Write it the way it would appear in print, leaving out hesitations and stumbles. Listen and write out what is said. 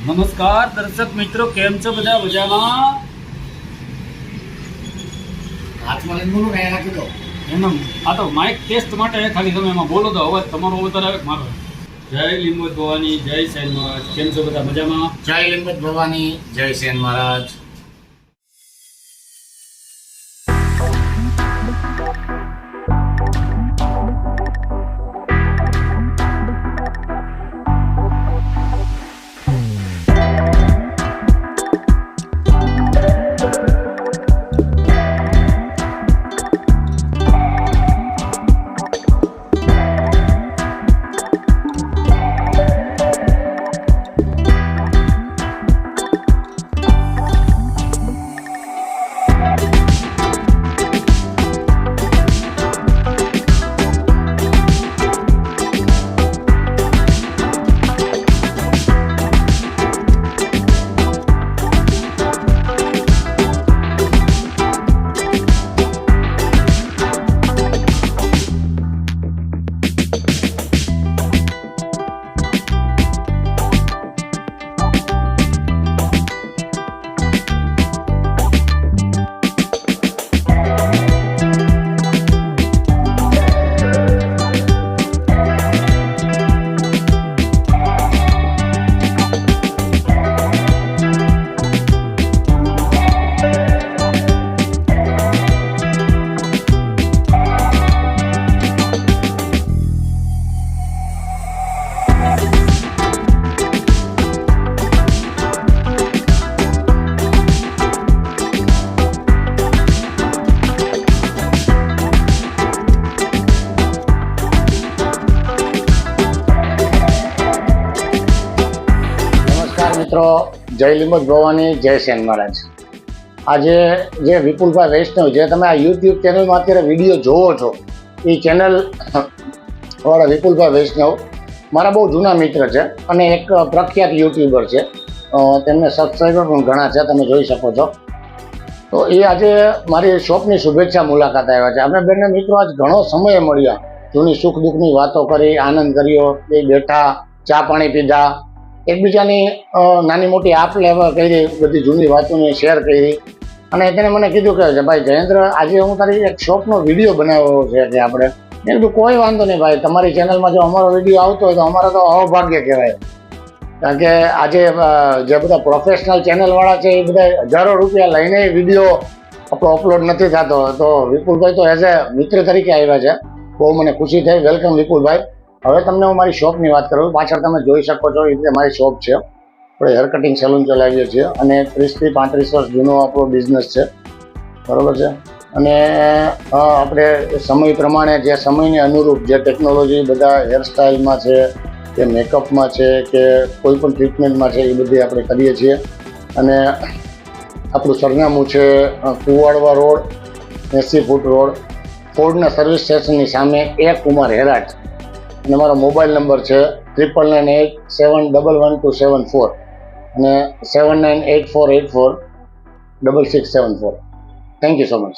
નમસ્કાર દર્શક મિત્રો, કેમ છો બધા? મજામાં? હાથમાં લઈને બોલો કઈ રાખી દો એમ આ તો માઇક ટેસ્ટ માટે ખાલી તમે એમાં બોલો તો અવાજ તમારો વધારે આવે મારો. જય લીંબોદ ભવાની, જય સૈન મહારાજ. કેમ છો બધા? મજામાં? જય લીંબોદ ભવાની, જય સેન મહારાજ. મિત્રો, જય લીંબોદ ભવાની, જય સેન મહારાજ. આજે જે વિપુલભાઈ વૈષ્ણવ, જે તમે આ યુટ્યુબ ચેનલમાં અત્યારે વિડીયો જોવો છો, એ ચેનલ વાળા વિપુલભાઈ વૈષ્ણવ મારા બહુ જૂના મિત્ર છે અને એક પ્રખ્યાત યુટ્યુબર છે. તેમને સબસ્ક્રાઈબર પણ ઘણા છે, તમે જોઈ શકો છો. તો એ આજે મારી શોપની શુભેચ્છા મુલાકાત આવ્યા છે. અમે બંને મિત્રો આજ ઘણો સમય મળ્યા, જૂની સુખ દુઃખની વાતો કરી, આનંદ કર્યો, એ બેઠા, ચા પાણી પીધા, એકબીજાની નાની મોટી આપ લે કરી, બધી જૂની વાતોને શેર કરી. અને તેને મને કીધું કે ભાઈ જયેન્દ્ર, આજે હું તારી એક શોપનો વિડીયો બનાવ્યો છે કે આપણે. મેં કીધું કોઈ વાંધો નહીં ભાઈ, તમારી ચેનલમાં જો અમારો વિડીયો આવતો હોય તો અમારા તો અભાગ્ય કહેવાય. કારણ કે આજે જે બધા પ્રોફેશનલ ચેનલવાળા છે એ બધા હજારો રૂપિયા લઈને વિડીયો આપણો અપલોડ નથી થતો. તો વિપુલભાઈ તો એઝ એ મિત્ર તરીકે આવ્યા છે. બહુ મને ખુશી થઈ. વેલકમ વિપુલભાઈ. હવે તમને હું મારી શોપની વાત કરું. પાછળ તમે જોઈ શકો છો એ રીતે મારી શોપ છે. આપણે હેર કટિંગ સેલૂન ચલાવીએ છીએ અને 30 થી 35 વર્ષ જૂનો આપણો બિઝનેસ છે, બરાબર છે. અને આપણે સમય પ્રમાણે જે સમયને અનુરૂપ જે ટેકનોલોજી બધા હેરસ્ટાઇલમાં છે કે મેકઅપમાં છે કે કોઈ પણ ટ્રીટમેન્ટમાં છે એ બધી આપણે કરીએ છીએ. અને આપણું સરનામું છે કુવાડવા રોડ, 80 ફૂટ રોડ, ફોર્ડના સર્વિસ સ્ટેશનની સામે, એ કુમાર હેરાટ. અને મારો મોબાઈલ નંબર છે 9998711274 અને 7984846674. Thank you so much.